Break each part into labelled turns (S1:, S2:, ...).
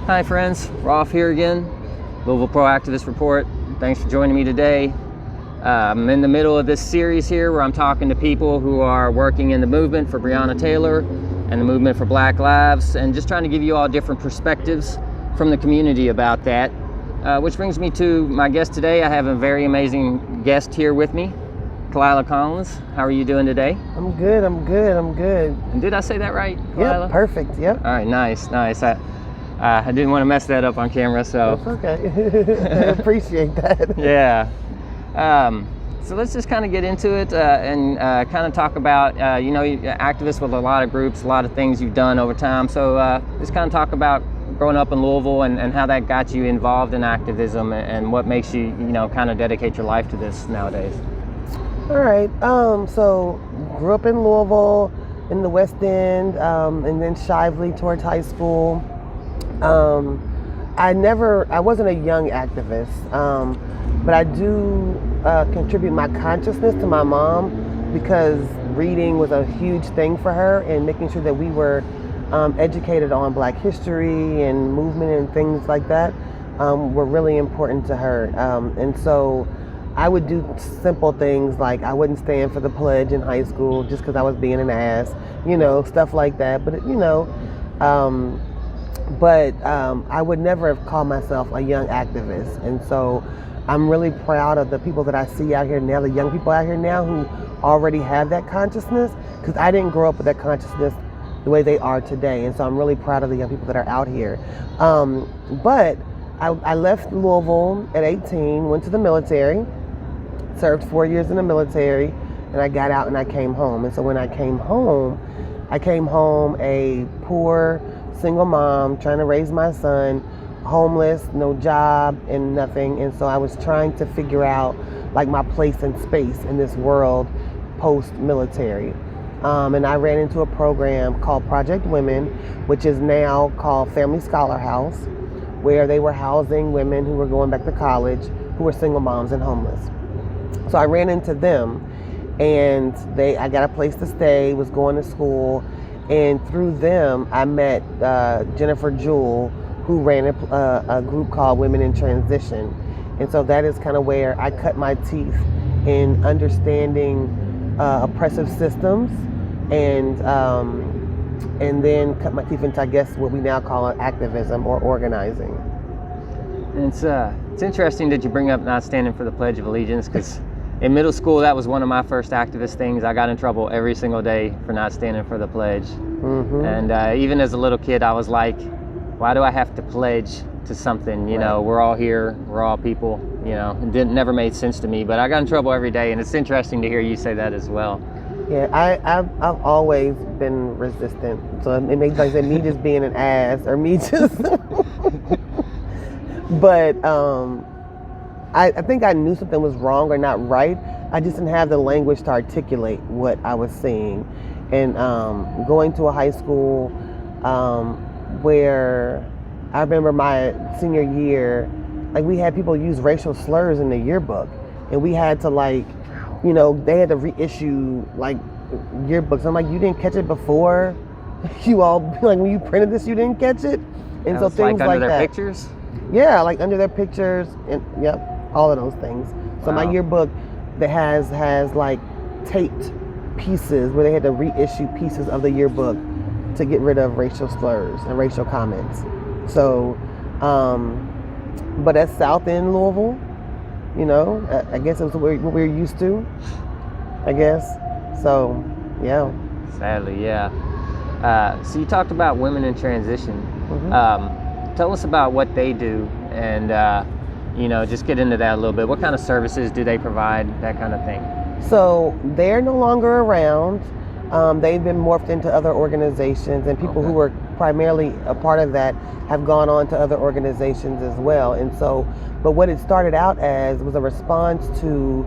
S1: Hi friends, we're off here again, Louisville ProActivist Report. Thanks for joining me today. I'm in the middle of this series here where I'm talking to people who are working in the movement for Breonna Taylor and the movement for Black Lives, and just trying to give you all different perspectives from the community about that. Which brings me to my guest today. I have a very amazing guest here with me, Khalilah Collins. How are you doing today?
S2: I'm good.
S1: And did I say that right, Khalilah?
S2: Yep, perfect, yep.
S1: All right, nice. I didn't want to mess that up on camera, so.
S2: That's okay. I appreciate that.
S1: Yeah. So let's just kind of get into it and kind of talk about, you're activist with a lot of groups, a lot of things you've done over time. So just kind of talk about growing up in Louisville and how that got you involved in activism and what makes you, kind of dedicate your life to this nowadays.
S2: All right. So grew up in Louisville, in the West End, and then Shively towards high school. I wasn't a young activist, but I do contribute my consciousness to my mom because reading was a huge thing for her, and making sure that we were educated on Black history and movement and things like that were really important to her. And so I would do simple things like I wouldn't stand for the pledge in high school just because I was being an ass, stuff like that. But I would never have called myself a young activist. And so I'm really proud of the people that I see out here now, the young people out here now who already have that consciousness, because I didn't grow up with that consciousness the way they are today. And so I'm really proud of the young people that are out here. But I left Louisville at 18, went to the military, served 4 years in the military, and I got out and I came home. And so when I came home a poor, single mom trying to raise my son, homeless, no job and nothing. And so I was trying to figure out like my place and space in this world post-military. And I ran into a program called Project Women, which is now called Family Scholar House, where they were housing women who were going back to college, who were single moms and homeless. So I ran into them, and I got a place to stay, was going to school. And through them, I met Jennifer Jewell, who ran a group called Women in Transition. And so that is kind of where I cut my teeth in understanding oppressive systems, and then cut my teeth into, I guess, what we now call activism or organizing.
S1: And it's interesting that you bring up not standing for the Pledge of Allegiance, because in middle school, that was one of my first activist things. I got in trouble every single day for not standing for the pledge. Mm-hmm. And even as a little kid, I was like, why do I have to pledge to something? Right. We're all here, we're all people, it never made sense to me, but I got in trouble every day. And it's interesting to hear you say that as well.
S2: Yeah, I've always been resistant. So it makes like me just being an ass or me just, but, I think I knew something was wrong or not right. I just didn't have the language to articulate what I was seeing. And going to a high school where I remember my senior year, like we had people use racial slurs in the yearbook, and we had to they had to reissue like yearbooks. I'm like, you didn't catch it before? You all, like when you printed this, you didn't catch it? And so things like
S1: under
S2: that.
S1: Their pictures?
S2: Yeah, like under their pictures, and yep. All of those things. So
S1: wow.
S2: My yearbook that has like taped pieces where they had to reissue pieces of the yearbook to get rid of racial slurs and racial comments. So, but that's South End Louisville, I guess it was what we're used to, I guess. So, yeah.
S1: Sadly, yeah. So you talked about women in transition. Mm-hmm. Tell us about what they do and, just get into that a little bit. What kind of services do they provide, that kind of thing? So
S2: they're no longer around. They've been morphed into other organizations, and people who were primarily a part of that have gone on to other organizations as well. And so, but what it started out as was a response to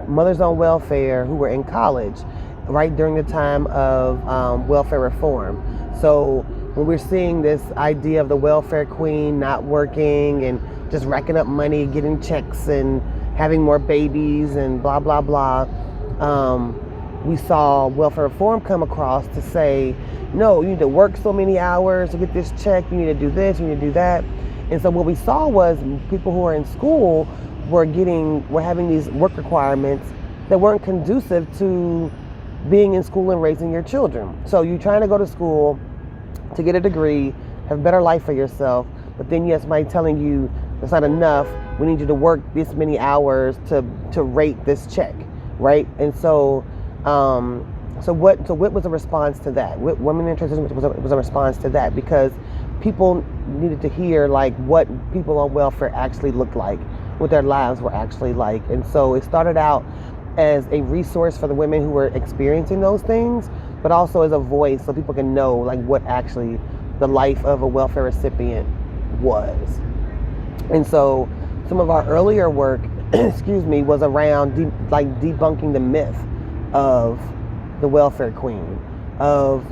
S2: mothers on welfare who were in college, right during the time of welfare reform. So when we're seeing this idea of the welfare queen not working and just racking up money, getting checks and having more babies and blah, blah, blah, we saw welfare reform come across to say, no, you need to work so many hours to get this check, you need to do this, you need to do that. And so what we saw was people who are in school were having these work requirements that weren't conducive to being in school and raising your children. So you're trying to go to school to get a degree, have a better life for yourself, but then you have somebody telling you that's not enough, we need you to work this many hours to rate this check, right? And so what was a response to that? Women in Transition was a response to that, because people needed to hear like what people on welfare actually looked like, what their lives were actually like. And so it started out as a resource for the women who were experiencing those things, but also as a voice so people can know like what actually the life of a welfare recipient was. And so some of our earlier work, was around debunking the myth of the welfare queen, of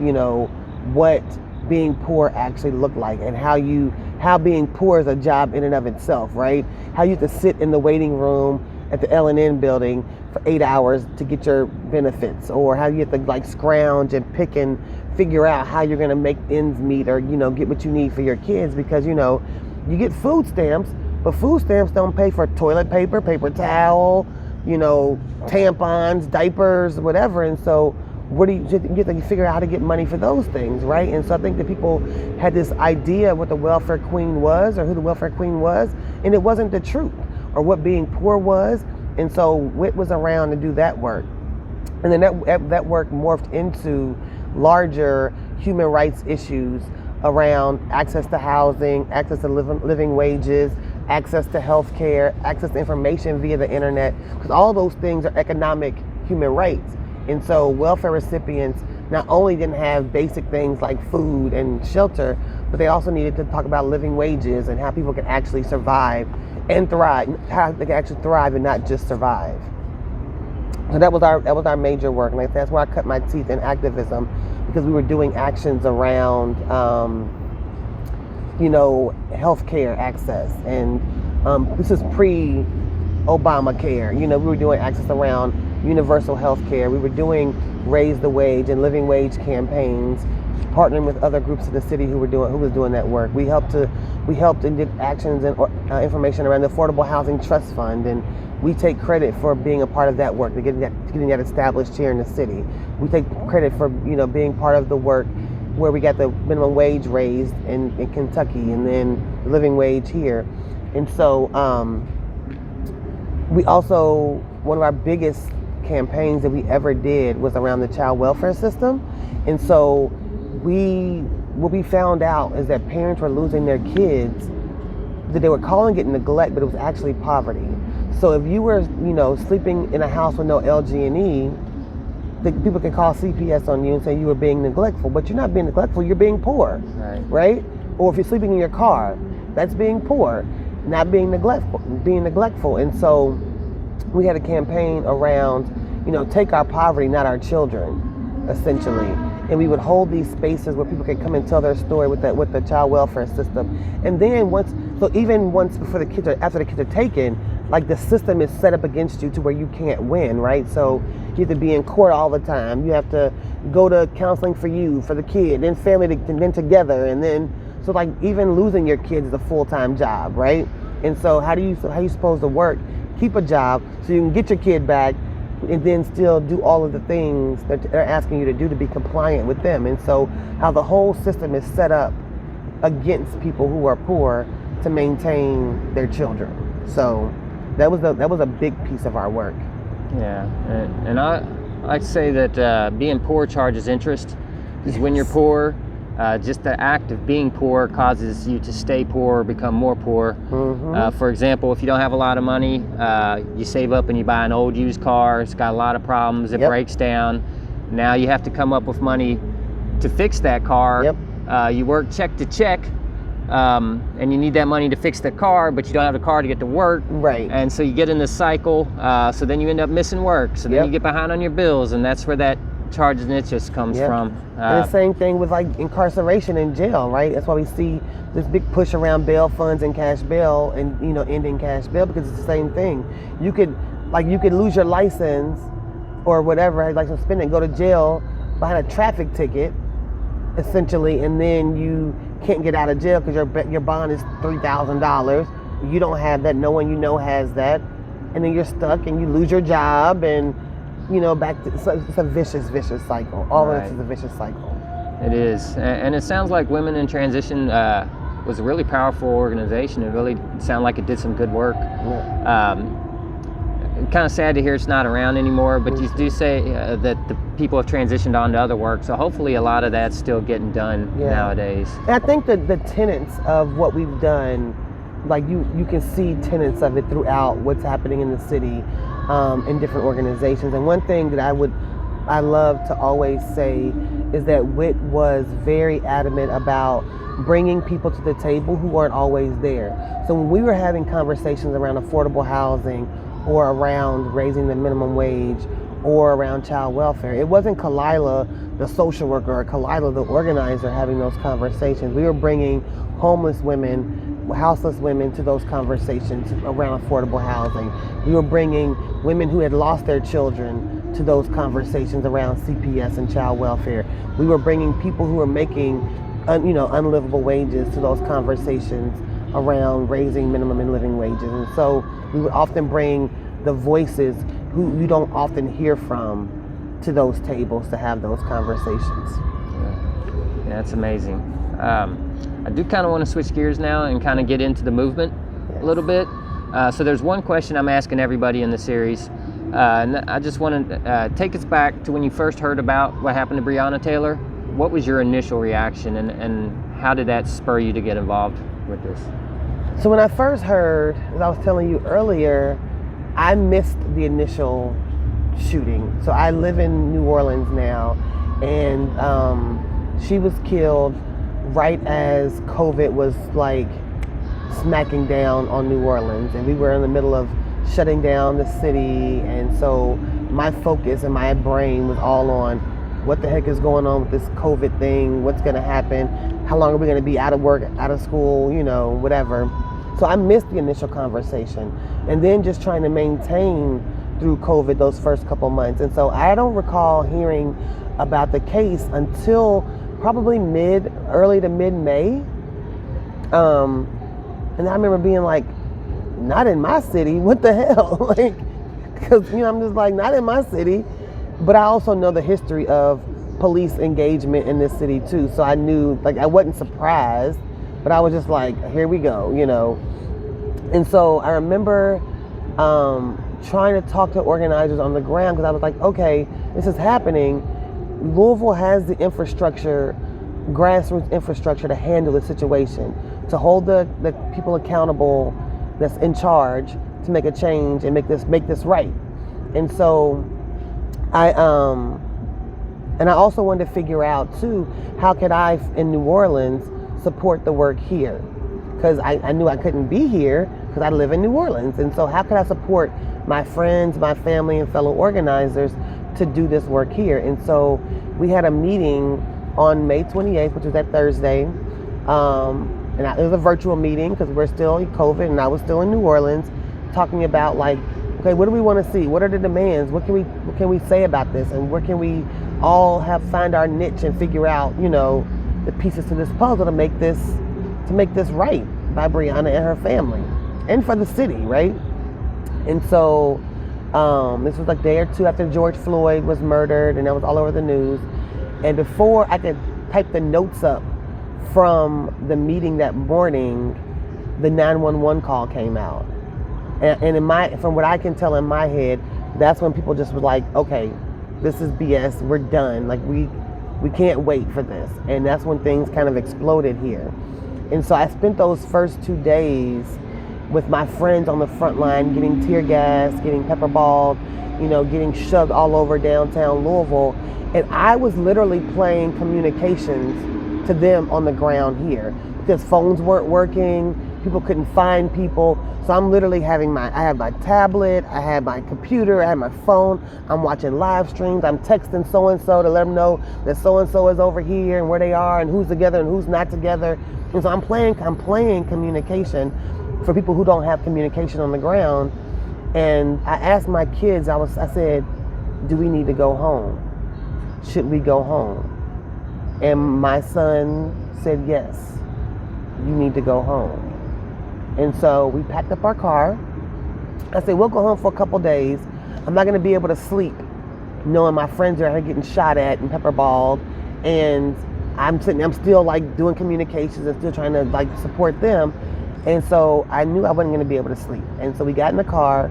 S2: what being poor actually looked like, and how being poor is a job in and of itself, right? How you have to sit in the waiting room at the L&N building for 8 hours to get your benefits, or how you have to like scrounge and pick and figure out how you're going to make ends meet, or get what you need for your kids, because you get food stamps, but food stamps don't pay for toilet paper, paper towel, tampons, diapers, whatever. And so you have to figure out how to get money for those things, right? And so I think that people had this idea of what the welfare queen was, or who the welfare queen was, and it wasn't the truth, or what being poor was. And so WIT was around to do that work. And then that work morphed into larger human rights issues around access to housing, access to living wages, access to health care, access to information via the internet, because all those things are economic human rights. And so welfare recipients not only didn't have basic things like food and shelter, but they also needed to talk about living wages and how people can actually survive and thrive, how they can actually thrive and not just survive. So that was our major work, and that's where I cut my teeth in activism, because we were doing actions around healthcare access, and this is pre-Obamacare. We were doing access around universal health care. We were doing raise the wage and living wage campaigns, partnering with other groups in the city who was doing that work. We helped and did actions and information around the Affordable Housing Trust Fund, and we take credit for being a part of that work, getting that established here in the city. We take credit for being part of the work where we got the minimum wage raised in Kentucky, and then the living wage here. And so we also, one of our biggest campaigns that we ever did was around the child welfare system. And so what we found out is that parents were losing their kids, that they were calling it neglect, but it was actually poverty. So if you were, sleeping in a house with no LG&E, the people can call CPS on you and say you were being neglectful, but you're not being neglectful, you're being poor, right? Or if you're sleeping in your car, that's being poor, not being neglectful. And so we had a campaign around, take our poverty, not our children, essentially. And we would hold these spaces where people could come and tell their story with the child welfare system. And then even once after the kids are taken, like the system is set up against you to where you can't win, right? So you have to be in court all the time. You have to go to counseling for the kid, then family, then together, and then so like even losing your kids is a full-time job, right? And so how you supposed to work, keep a job so you can get your kid back, and then still do all of the things that they're asking you to do to be compliant with them. And so how the whole system is set up against people who are poor to maintain their children. So that was a big piece of our work.
S1: Yeah, and I'd say that being poor charges interest, because when you're poor, just the act of being poor causes you to stay poor or become more poor. Mm-hmm. For example, if you don't have a lot of money, you save up and you buy an old used car. It's got a lot of problems. It breaks down. Now you have to come up with money to fix that car. Yep. You work check to check, and you need that money to fix the car, but you don't have the car to get to work. Right. And so you get in this cycle. So then you end up missing work. So then you get behind on your bills, and that's where that charges and interest comes from.
S2: And the same thing with like incarceration in jail, right? That's why we see this big push around bail funds and cash bail, and ending cash bail, because it's the same thing. You could lose your license or whatever, has license suspended, go to jail behind a traffic ticket, essentially, and then you can't get out of jail because your bond is $3,000. You don't have that. No one you know has that, and then you're stuck and you lose your job, and back to it's a vicious cycle. All of this is a vicious cycle.
S1: It is, and it sounds like Women in Transition was a really powerful organization. It really sounded like it did some good work.
S2: Yeah.
S1: Kind of sad to hear it's not around anymore, but you do say that the people have transitioned on to other work, so hopefully a lot of that's still getting done nowadays.
S2: And I think that the tenets of what we've done, like you can see tenets of it throughout what's happening in the city, in different organizations. And one thing that I love to always say is that WIT was very adamant about bringing people to the table who weren't always there. So when we were having conversations around affordable housing, or around raising the minimum wage, or around child welfare, it wasn't Khalilah, the social worker, or Khalilah, the organizer, having those conversations. We were bringing homeless women, houseless women to those conversations around affordable housing. We were bringing women who had lost their children to those conversations around CPS and child welfare. We were bringing people who were making unlivable wages to those conversations around raising minimum and living wages. And so we would often bring the voices who you don't often hear from to those tables to have those conversations.
S1: Yeah, that's amazing. I do kind of want to switch gears now and kind of get into the movement a little bit. So there's one question I'm asking everybody in the series, and I just want to take us back to when you first heard about what happened to Breonna Taylor. What was your initial reaction, and how did that spur you to get involved with this?
S2: So when I first heard, as I was telling you earlier, I missed the initial shooting. So I live in New Orleans now, and she was killed right as COVID was like smacking down on New Orleans, and we were in the middle of shutting down the city. And so my focus and my brain was all on what the heck is going on with this COVID thing, what's going to happen, how long are we going to be out of work, out of school, whatever. So I missed the initial conversation, and then just trying to maintain through COVID those first couple months. And so I don't recall hearing about the case until probably early to mid-May. And I remember being like, not in my city, what the hell? Because I'm just like, not in my city. But I also know the history of police engagement in this city too. So I knew, I wasn't surprised, but I was just like, here we go, And so I remember trying to talk to organizers on the ground, because I was like, okay, this is happening. Louisville has the infrastructure, grassroots infrastructure, to handle the situation, to hold the people accountable that's in charge, to make a change and make this right. And so I also wanted to figure out too, how could I in New Orleans support the work here? Because I knew I couldn't be here because I live in New Orleans. And so how could I support my friends, my family, and fellow organizers to do this work here? And so we had a meeting on May 28th, which was that Thursday. And it was a virtual meeting because we're still in COVID, and I was still in New Orleans, talking about okay, what do we want to see? What are the demands? What can we say about this? And where can we all find our niche and figure out, the pieces to this puzzle to make this right by Breonna and her family, and for the city, right? And so this was a day or two after George Floyd was murdered, and that was all over the news. And before I could type the notes up from the meeting that morning, the 911 call came out. And from what I can tell in my head, that's when people just were like, okay, this is BS, we're done. We can't wait for this. And that's when things kind of exploded here. And so I spent those first 2 days with my friends on the front line, getting tear gas, getting pepper balled, getting shoved all over downtown Louisville. And I was literally playing communications to them on the ground here, because phones weren't working, people couldn't find people. So I'm literally I have my tablet, I have my computer, I have my phone, I'm watching live streams, I'm texting so-and-so to let them know that so-and-so is over here and where they are and who's together and who's not together. And so I'm playing communication for people who don't have communication on the ground. And I asked my kids, I said, do we need to go home? Should we go home? And my son said, yes, you need to go home. And so we packed up our car. I said, we'll go home for a couple days. I'm not gonna be able to sleep knowing my friends are getting shot at and pepperballed, and I'm still like doing communications and still trying to like support them. And so I knew I wasn't gonna be able to sleep. And so we got in the car,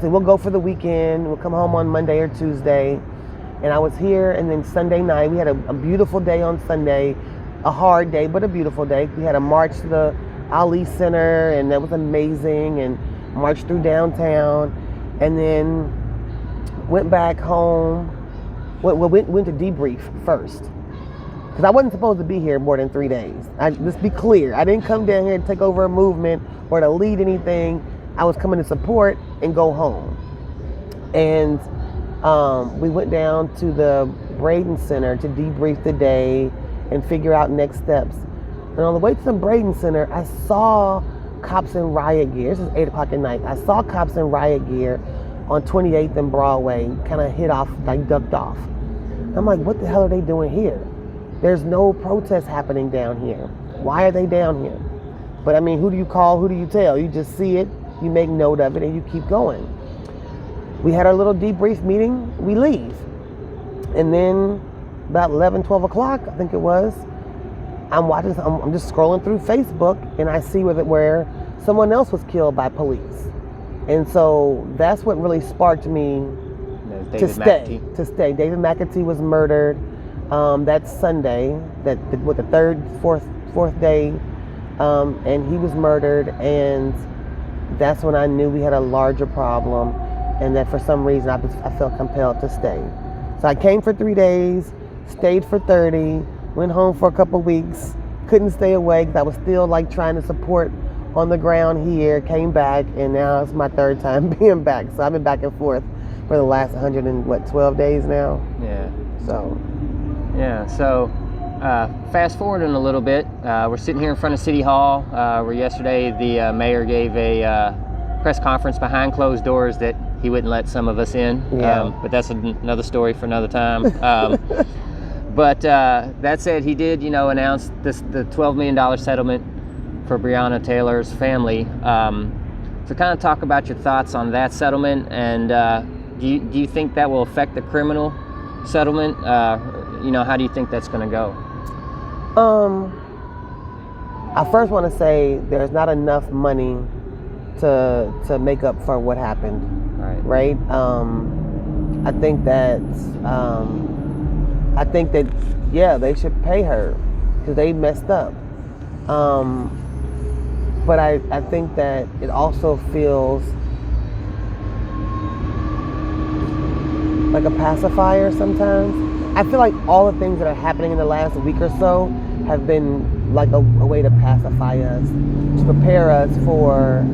S2: said we'll go for the weekend, we'll come home on Monday or Tuesday. And I was here, and then Sunday night, we had a beautiful day on Sunday, a hard day, but a beautiful day. We had a march to the Ali Center, and that was amazing, and marched through downtown, and then went back home. Went to debrief first, because I wasn't supposed to be here more than 3 days. Let's be clear. I didn't come down here to take over a movement or to lead anything. I was coming to support and go home. And we went down to the Braden Center to debrief the day and figure out next steps. And on the way to the Braden Center, I saw cops in riot gear. This is 8 o'clock at night. I saw cops in riot gear on 28th and Broadway, kind of hit off, like ducked off. I'm like, what the hell are they doing here? There's no protest happening down here. Why are they down here? But I mean, who do you call? Who do you tell? You just see it, you make note of it, and you keep going. We had our little debrief meeting, we leave. And then about 11, 12 o'clock, I think it was, I'm just scrolling through Facebook, and I see where someone else was killed by police. And so that's what really sparked me to stay. David McAtee was murdered that Sunday, the fourth day, and he was murdered, and that's when I knew we had a larger problem, and that for some reason I felt compelled to stay. So I came for 3 days, stayed for 30, went home for a couple weeks, couldn't stay away because I was still like trying to support on the ground here, came back, and now it's my third time being back. So I've been back and forth for the last 12 days now.
S1: Yeah.
S2: So
S1: fast forwarding a little bit, we're sitting here in front of City Hall, where yesterday the mayor gave a press conference behind closed doors that he wouldn't let some of us in.
S2: Yeah.
S1: But that's another story for another time. But that said, he did, announce the $12 million settlement for Breonna Taylor's family. So kind of talk about your thoughts on that settlement, and do you think that will affect the criminal settlement? How do you think that's going to go?
S2: I first want to say there's not enough money to make up for what happened. Right? I think that yeah, they should pay her because they messed up. But I think that it also feels like a pacifier sometimes. I feel like all the things that are happening in the last week or so have been like a way to pacify us, to prepare us for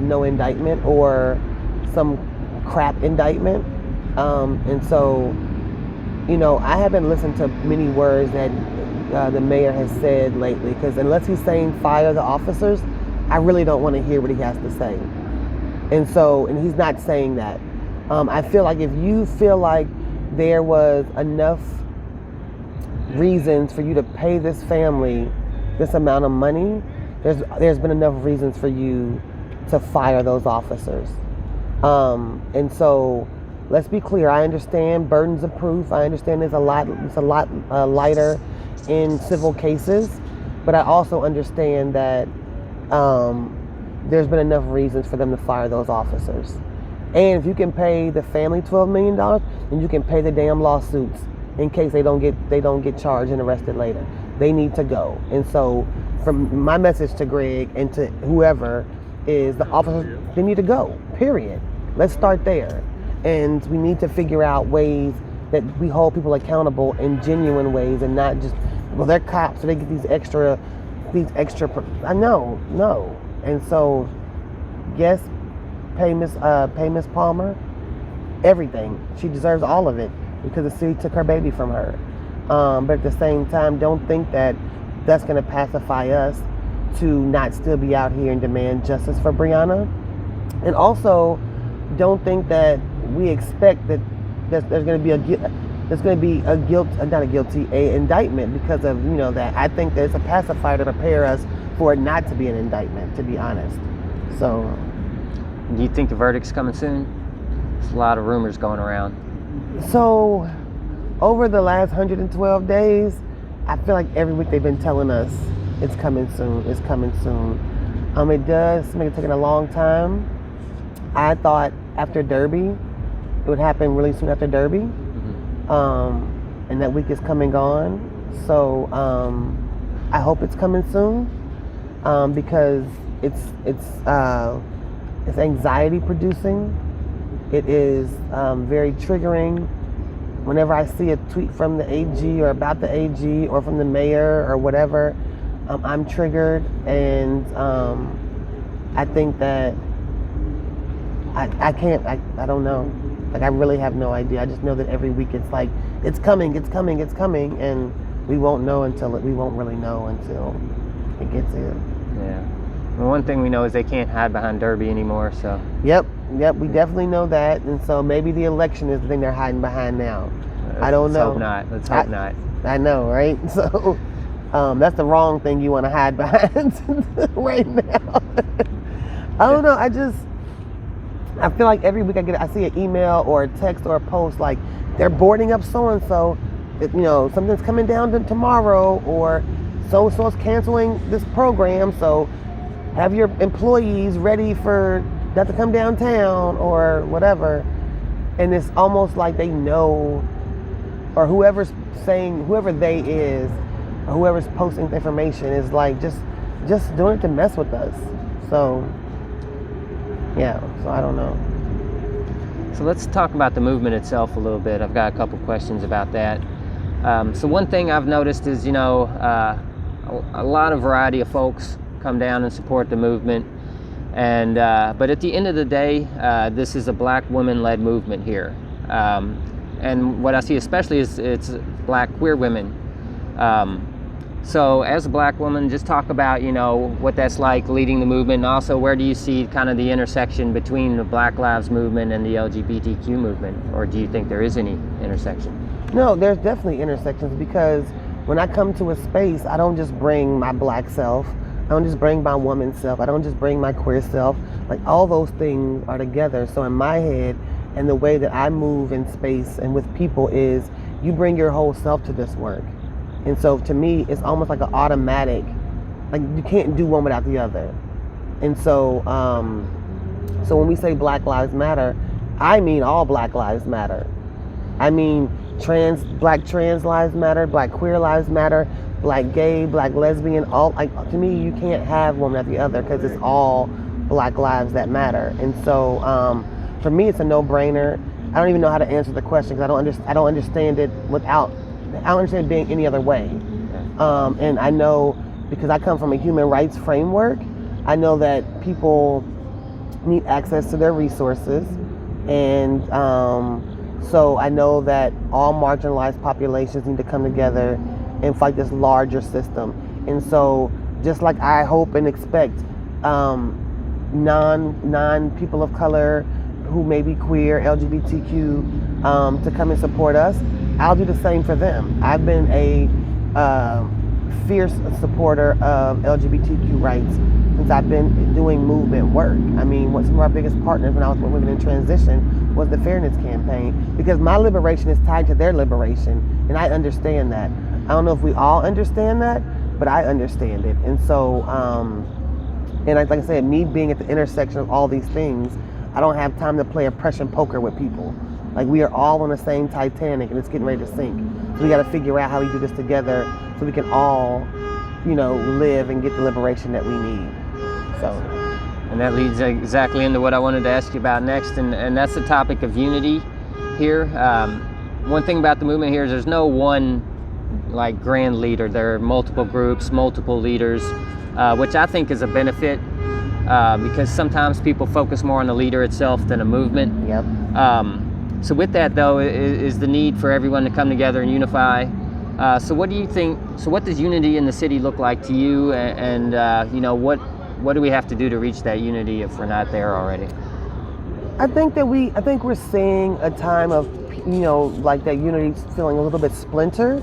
S2: no indictment or some crap indictment. And so, I haven't listened to many words that the mayor has said lately, because unless he's saying fire the officers, I really don't want to hear what he has to say. And he's not saying that. I feel like if you feel like there was enough reasons for you to pay this family this amount of money, there's been enough reasons for you to fire those officers. And so let's be clear. I understand burdens of proof. I understand it's a lot lighter in civil cases, but I also understand that there's been enough reasons for them to fire those officers. And if you can pay the family $12 million, then you can pay the damn lawsuits in case they don't get charged and arrested later. They need to go. And so, from my message to Greg and to whoever is the officers, they need to go. Period. Let's start there. And we need to figure out ways that we hold people accountable in genuine ways, and not just, well, they're cops, so they get these extra. I know, no. And so, yes, pay Miss Palmer everything. She deserves all of it because the city took her baby from her. But at the same time, don't think that that's going to pacify us to not still be out here and demand justice for Breonna. And also, don't think that we expect that there's going to be a indictment because of that. I think that it's a pacifier to prepare us for it not to be an indictment, to be honest. So,
S1: do you think the verdict's coming soon? There's a lot of rumors going around.
S2: So, over the last 112 days, I feel like every week they've been telling us it's coming soon. It's coming soon. It does make it taking a long time. I thought after Derby, it would happen really soon after Derby. Mm-hmm. And that week is come and gone. So I hope it's coming soon because it's anxiety producing. It is very triggering. Whenever I see a tweet from the AG or about the AG or from the mayor or whatever, I'm triggered, and I think that I don't know. Like, I really have no idea. I just know that every week it's like, it's coming, and we won't really know until it gets here.
S1: Yeah. Well, one thing we know is they can't hide behind Derby anymore, so.
S2: Yep, we definitely know that, and so maybe the election is the thing they're hiding behind now. I don't know.
S1: Let's hope not.
S2: I know, right? So, that's the wrong thing you want to hide behind right now. I don't know, I feel like every week I see an email or a text or a post like they're boarding up so-and-so, something's coming down to tomorrow, or so-and-so's canceling this program, so have your employees ready for that to come downtown or whatever. And it's almost like they know, or whoever they is, or whoever's posting the information is like just doing it to mess with us. So yeah, so I don't know.
S1: So let's talk about the movement itself a little bit. I've got a couple questions about that. So one thing I've noticed is, a lot of variety of folks come down and support the movement. And but at the end of the day, this is a black women-led movement here. And what I see especially is it's black queer women. So as a black woman, just talk about, what that's like leading the movement, and also where do you see kind of the intersection between the Black Lives Movement and the LGBTQ movement, or do you think there is any intersection?
S2: No, there's definitely intersections, because when I come to a space, I don't just bring my black self, I don't just bring my woman self, I don't just bring my queer self, like all those things are together. So in my head, and the way that I move in space and with people is, you bring your whole self to this work. And so to me, it's almost like an automatic, like you can't do one without the other. And so, so when we say Black Lives Matter, I mean all Black Lives Matter. I mean Black trans lives matter, Black queer lives matter, Black gay, Black lesbian, all, like, to me, you can't have one without the other, because it's all Black lives that matter. And so, for me, it's a no-brainer. I don't even know how to answer the question, because I don't understand it I don't understand it being any other way. And I know, because I come from a human rights framework, I know that people need access to their resources. And so I know that all marginalized populations need to come together and fight this larger system. And so just like I hope and expect non people of color who may be queer, LGBTQ, to come and support us, I'll do the same for them. I've been a fierce supporter of LGBTQ rights since I've been doing movement work. I mean, some of our biggest partners when I was with Women in Transition was the Fairness Campaign, because my liberation is tied to their liberation, and I understand that. I don't know if we all understand that, but I understand it. And so, and like I said, me being at the intersection of all these things, I don't have time to play oppression poker with people. Like, we are all on the same Titanic, and it's getting ready to sink. So we got to figure out how we do this together so we can all, live and get the liberation that we need. So.
S1: And that leads exactly into what I wanted to ask you about next, and that's the topic of unity here. One thing about the movement here is there's no one, grand leader. There are multiple groups, multiple leaders, which I think is a benefit, because sometimes people focus more on the leader itself than a movement.
S2: Yep.
S1: So with that, though, is the need for everyone to come together and unify. So what do you think? So what does unity in the city look like to you? And what do we have to do to reach that unity if we're not there already?
S2: I think we're seeing a time of, like that unity feeling a little bit splintered.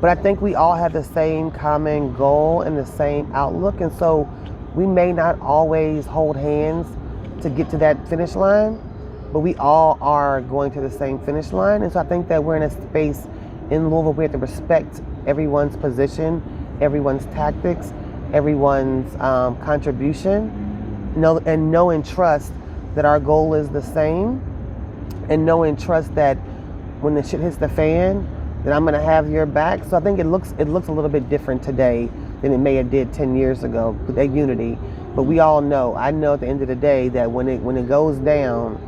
S2: But I think we all have the same common goal and the same outlook. And so we may not always hold hands to get to that finish line, but we all are going to the same finish line. And so I think that we're in a space in Louisville where we have to respect everyone's position, everyone's tactics, everyone's contribution, and know and trust that our goal is the same, and know and trust that when the shit hits the fan, that I'm going to have your back. So I think it looks a little bit different today than it may have did 10 years ago with that unity. But we all know, I know at the end of the day that when it goes down,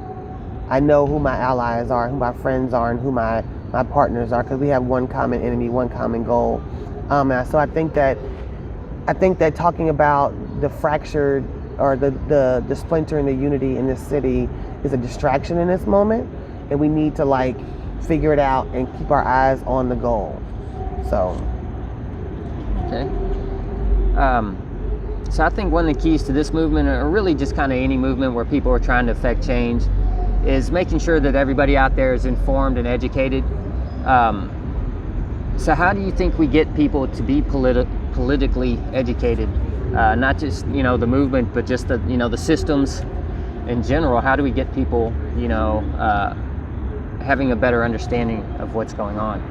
S2: I know who my allies are, who my friends are, and who my partners are, because we have one common enemy, one common goal. So I think that talking about the fractured or the splinter in the unity in this city is a distraction in this moment, and we need to figure it out and keep our eyes on the goal. So.
S1: Okay. So I think one of the keys to this movement, or really just kind of any movement where people are trying to affect change, is making sure that everybody out there is informed and educated. So how do you think we get people to be politically educated? Not just, the movement, but just the systems in general. How do we get people, having a better understanding of what's going on?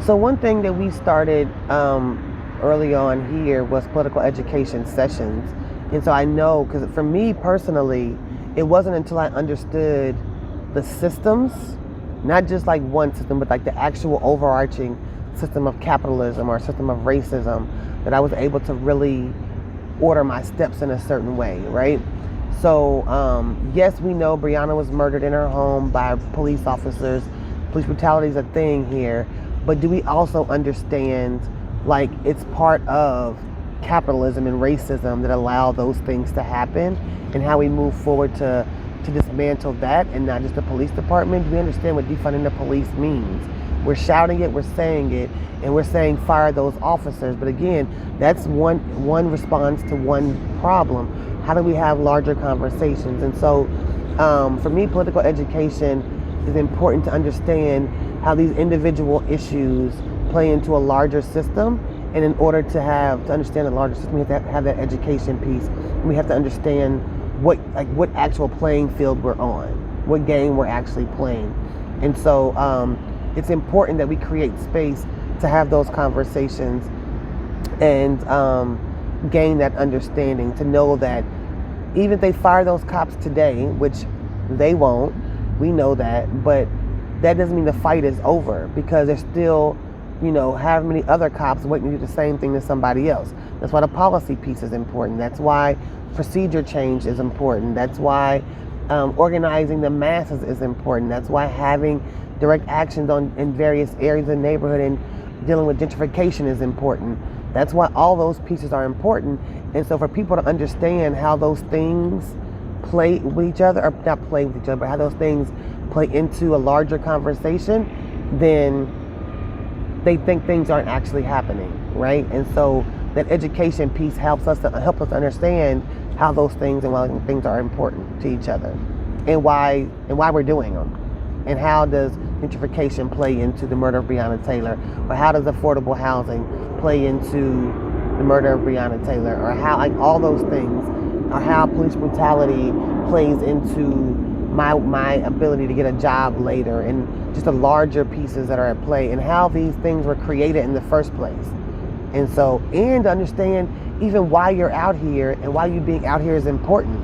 S2: So one thing that we started early on here was political education sessions. And so I know, because for me personally, it wasn't until I understood the systems, not just one system, but the actual overarching system of capitalism or system of racism, that I was able to really order my steps in a certain way, right? So, yes, we know Breonna was murdered in her home by police officers. Police brutality is a thing here. But do we also understand, it's part of capitalism and racism that allow those things to happen, and how we move forward to dismantle that, and not just the police department? Do we understand what defunding the police means? We're shouting it, we're saying it, and we're saying fire those officers. But again, that's one response to one problem. How do we have larger conversations? And so for me, political education is important to understand how these individual issues play into a larger system. And in order to understand the larger system, we have to have that education piece. We have to understand what actual playing field we're on, what game we're actually playing. And so it's important that we create space to have those conversations and gain that understanding, to know that even if they fire those cops today, which they won't, we know that, but that doesn't mean the fight is over, because there's still, however many other cops waiting to do the same thing to somebody else. That's why the policy piece is important. That's why procedure change is important. That's why organizing the masses is important. That's why having direct actions in various areas of the neighborhood and dealing with gentrification is important. That's why all those pieces are important. And so for people to understand how those things play with each other, or not play with each other, but how those things play into a larger conversation, then they think things aren't actually happening, right? And so that education piece helps us understand how those things and why things are important to each other, and why we're doing them. And how does gentrification play into the murder of Breonna Taylor? Or how does affordable housing play into the murder of Breonna Taylor? Or how, all those things, or how police brutality plays into my ability to get a job later, and just the larger pieces that are at play, and how these things were created in the first place. And so, and understand even why you're out here and why you being out here is important.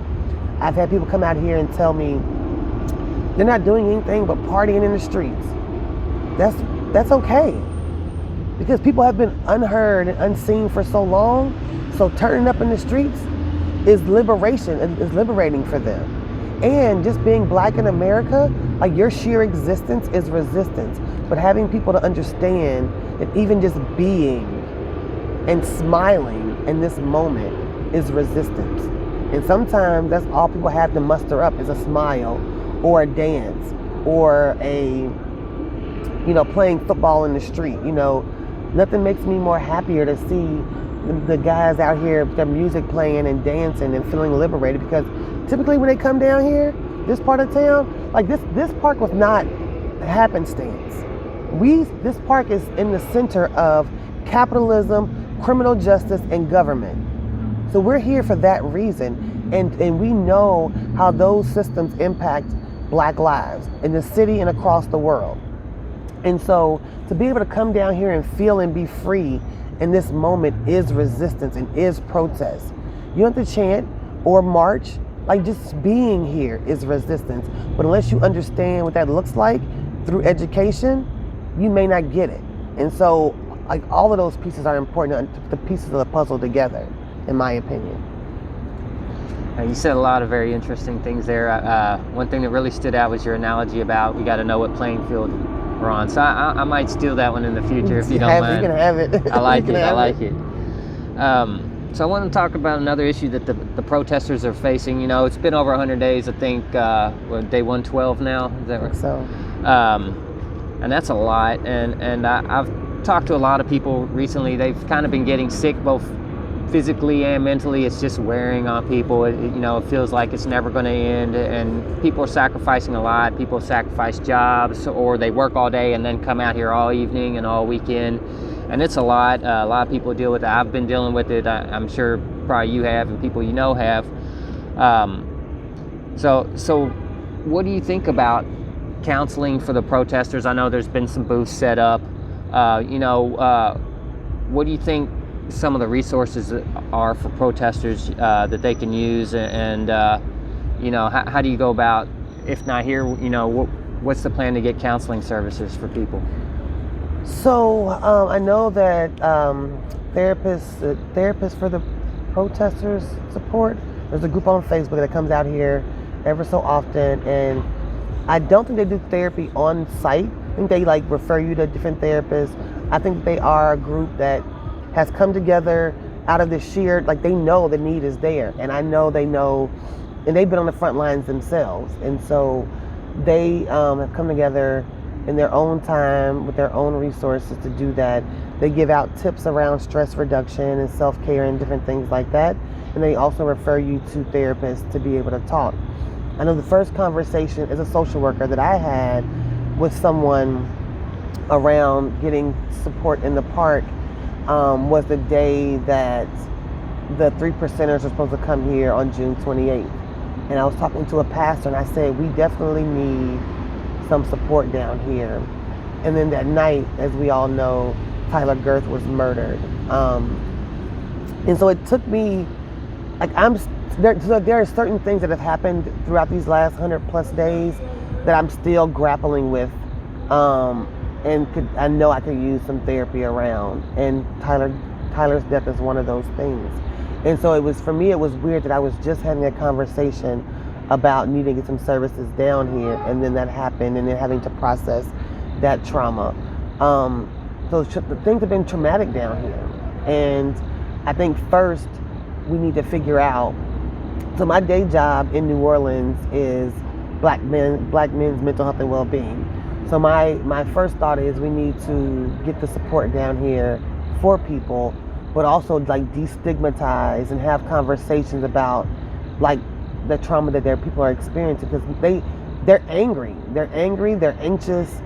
S2: I've had people come out here and tell me they're not doing anything but partying in the streets. That's okay, because people have been unheard and unseen for so long. So turning up in the streets is liberation, and is liberating for them. And just being black in America, your sheer existence is resistance. But having people to understand that even just being and smiling in this moment is resistance. And sometimes that's all people have to muster up, is a smile, or a dance, or a, playing football in the street. Nothing makes me more happier to see the guys out here with their music playing and dancing and feeling liberated, because typically when they come down here, this part of town, like this park was not happenstance. This park is in the center of capitalism, criminal justice, and government. So we're here for that reason, and we know how those systems impact Black lives in the city and across the world. And so to be able to come down here and feel and be free in this moment is resistance and is protest. You don't have to chant or march, like just being here is resistance. But unless you understand what that looks like through education, you may not get it. And so like all of those pieces are important to put the pieces of the puzzle together, in my opinion.
S1: You said a lot of very interesting things there. One thing that really stood out was your analogy about we got to know what playing field we're on. So I might steal that one in the future if you don't mind.
S2: You can have it.
S1: I like it. I like it. So I want to talk about another issue that the protesters are facing. You know, it's been over 100 days. I think day 112 now. Is that right?
S2: So.
S1: And that's a lot. And I've talked to a lot of people recently. They've kind of been getting sick, both physically and mentally. It's just wearing on people. It feels like it's never going to end, and people are sacrificing a lot. People sacrifice jobs, or they work all day and then come out here all evening and all weekend, and it's a lot. A lot of people deal with it. I've been dealing with it. I'm sure probably you have, and people you know have. So what do you think about counseling for the protesters? I know there's been some booths set up. What do you think some of the resources are for protesters that they can use, and how do you go about, if not here, what's the plan to get counseling services for people?
S2: So I know that therapists for the protesters support, there's a group on Facebook that comes out here ever so often, and I don't think they do therapy on site. I think they refer you to different therapists. I think they are a group that has come together out of this sheer, they know the need is there. And I know they know, and they've been on the front lines themselves. And so they have come together in their own time with their own resources to do that. They give out tips around stress reduction and self-care and different things like that. And they also refer you to therapists to be able to talk. I know the first conversation as a social worker that I had with someone around getting support in the park was the day that the 3%ers are supposed to come here on June 28th. And I was talking to a pastor and I said, we definitely need some support down here. And then that night, as we all know, Tyler Girth was murdered. And so it took me, there are certain things that have happened throughout these last 100+ days that I'm still grappling with. I know I could use some therapy around, and Tyler's death is one of those things. And so for me, it was weird that I was just having a conversation about needing to get some services down here, and then that happened, and then having to process that trauma. So the things have been traumatic down here, and I think first we need to figure out. So my day job in New Orleans is Black men's mental health and well-being. So my first thought is we need to get the support down here for people, but also destigmatize and have conversations about the trauma that their people are experiencing, because they're angry, they're anxious,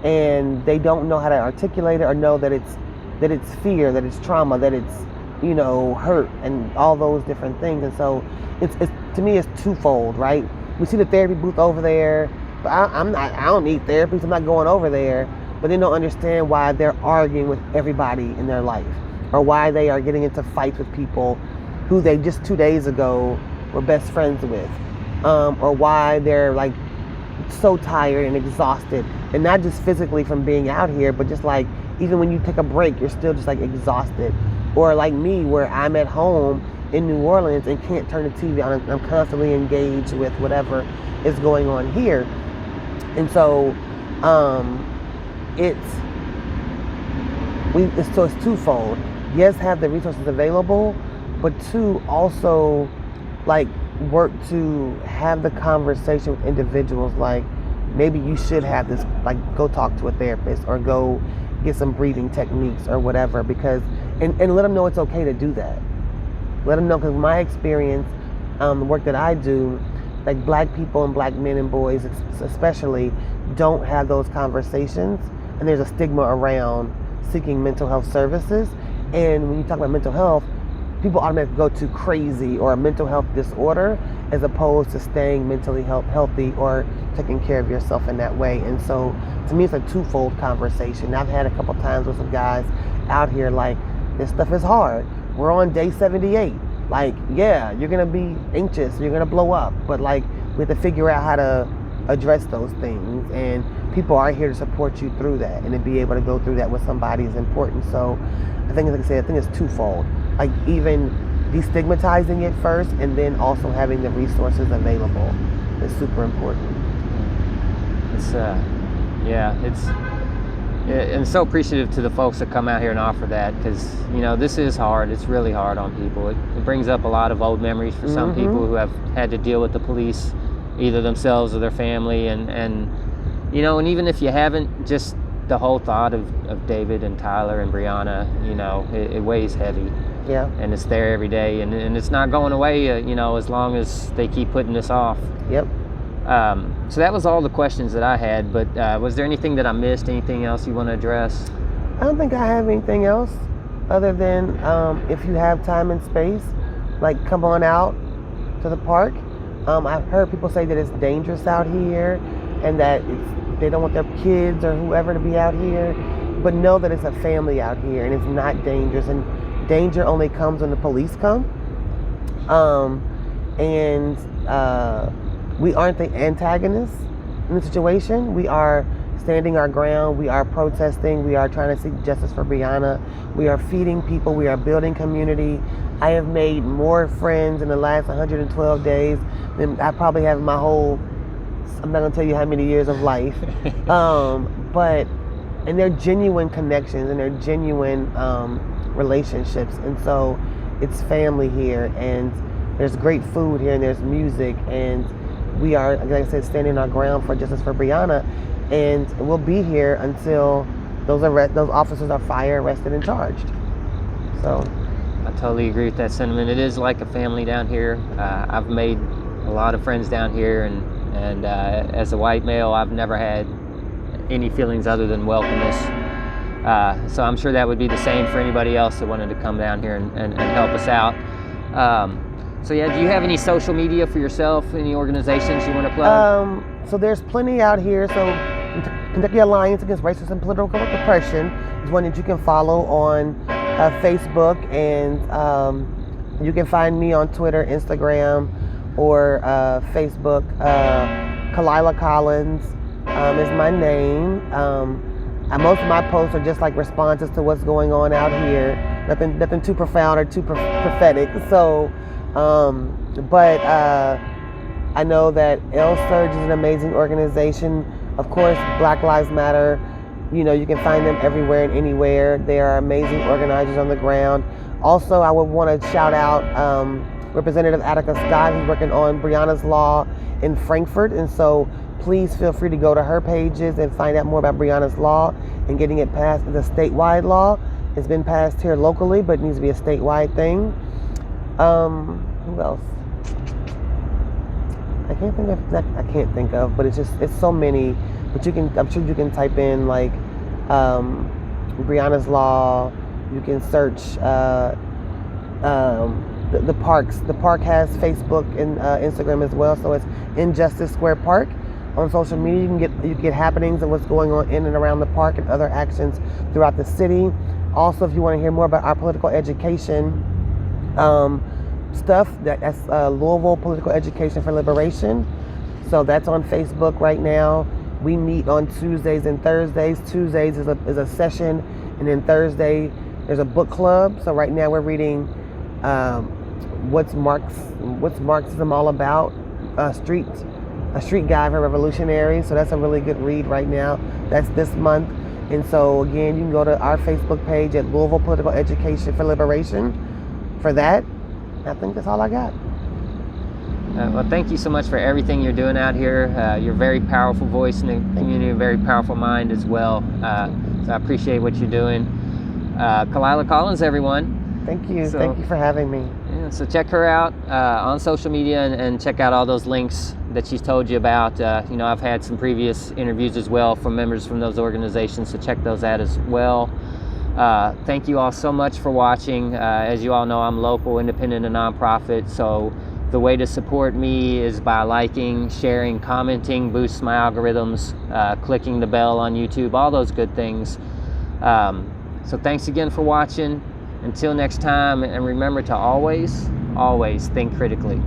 S2: and they don't know how to articulate it or know that it's fear, that it's trauma, that it's hurt, and all those different things. And so it's to me it's twofold, right? We see the therapy booth over there. But I don't need therapy, so I'm not going over there. But they don't understand why they're arguing with everybody in their life, or why they are getting into fights with people who they just 2 days ago were best friends with, or why they're so tired and exhausted, and not just physically from being out here, but just even when you take a break, you're still just exhausted. Or like me, where I'm at home in New Orleans and can't turn the TV on. I'm constantly engaged with whatever is going on here. And so it's twofold. Yes, have the resources available, but two, also work to have the conversation with individuals. Maybe you should have this, go talk to a therapist or go get some breathing techniques or whatever, because and let them know it's okay to do that. Let them know, because my experience, the work that I do, like black people and black men and boys especially don't have those conversations, and there's a stigma around seeking mental health services. And when you talk about mental health, people automatically go to crazy or a mental health disorder as opposed to staying mentally healthy or taking care of yourself in that way. And so to me, it's a twofold conversation. I've had a couple times with some guys out here like, this stuff is hard. We're on day 78. Like, yeah, you're gonna be anxious, you're gonna blow up, but like we have to figure out how to address those things, and people are here to support you through that, and to be able to go through that with somebody is important. So I think, like I said, I think it's twofold. Like even destigmatizing it first, and then also having the resources available is super important.
S1: It's and so appreciative to the folks that come out here and offer that, because this is hard. It's really hard on people. It brings up a lot of old memories for some people who have had to deal with the police, either themselves or their family, and even if you haven't, just the whole thought of David and Tyler and Breonna, it weighs heavy.
S2: Yeah.
S1: And it's there every day, and it's not going away, as long as they keep putting this off.
S2: Yep.
S1: So that was all the questions that I had, but was there anything that I missed? Anything else you want to address?
S2: I don't think I have anything else other than if you have time and space, like come on out to the park. I've heard people say that it's dangerous out here and that they don't want their kids or whoever to be out here, but know that it's a family out here and it's not dangerous, and danger only comes when the police come. We aren't the antagonists in the situation. We are standing our ground. We are protesting. We are trying to seek justice for Breonna. We are feeding people. We are building community. I have made more friends in the last 112 days than I probably have in my whole, I'm not gonna tell you how many years of life. And they're genuine connections and they're genuine relationships. And so it's family here, and there's great food here, and there's music, and we are, like I said, standing our ground for justice for Breonna, and we'll be here until those officers are fired, arrested, and charged. So
S1: I totally agree with that sentiment. It is like a family down here. I've made a lot of friends down here, and as a white male, I've never had any feelings other than welcomeness. So I'm sure that would be the same for anybody else that wanted to come down here and help us out. So yeah, do you have any social media for yourself? Any organizations you want to plug?
S2: So there's plenty out here. So Kentucky Alliance Against Racist and Political Repression is one that you can follow on Facebook, and you can find me on Twitter, Instagram, or Facebook. Khalilah Collins is my name. Most of my posts are just like responses to what's going on out here. Nothing too profound or too prophetic. So. But I know that L-Surge is an amazing organization. Of course, Black Lives Matter, you can find them everywhere and anywhere. They are amazing organizers on the ground. Also, I would want to shout out Representative Attica Scott, who's working on Breonna's Law in Frankfurt. And so please feel free to go to her pages and find out more about Breonna's Law and getting it passed as a statewide law. It's been passed here locally, but it needs to be a statewide thing. Who else? I can't think of, but it's so many. But I'm sure you can type in like Breonna's Law. You can search the parks. The park has Facebook and Instagram as well, so it's Injustice Square Park on social media. You can get happenings of what's going on in and around the park and other actions throughout the city. Also, if you want to hear more about our political education stuff, that's Louisville Political Education for Liberation. So that's on Facebook right now. We meet on Tuesdays and Thursdays. Tuesdays is a session, and then Thursday there's a book club. So right now we're reading What's Marxism All About? A Street Guide for Revolutionaries. So that's a really good read right now. That's this month. And so again, you can go to our Facebook page at Louisville Political Education for Liberation for that. I think that's all I got.
S1: Well, thank you so much for everything you're doing out here. You're a very powerful voice in the community, a very powerful mind as well. So I appreciate what you're doing. Khalilah Collins, everyone.
S2: Thank you. Thank you for having me.
S1: Yeah, So check her out on social media and check out all those links that she's told you about. You know, I've had some previous interviews as well from members from those organizations, so check those out as well. Thank you all so much for watching. As you all know, I'm local, independent, and nonprofit, so the way to support me is by liking, sharing, commenting, boosts my algorithms, clicking the bell on YouTube, all those good things. So thanks again for watching. Until next time, and remember to always think critically.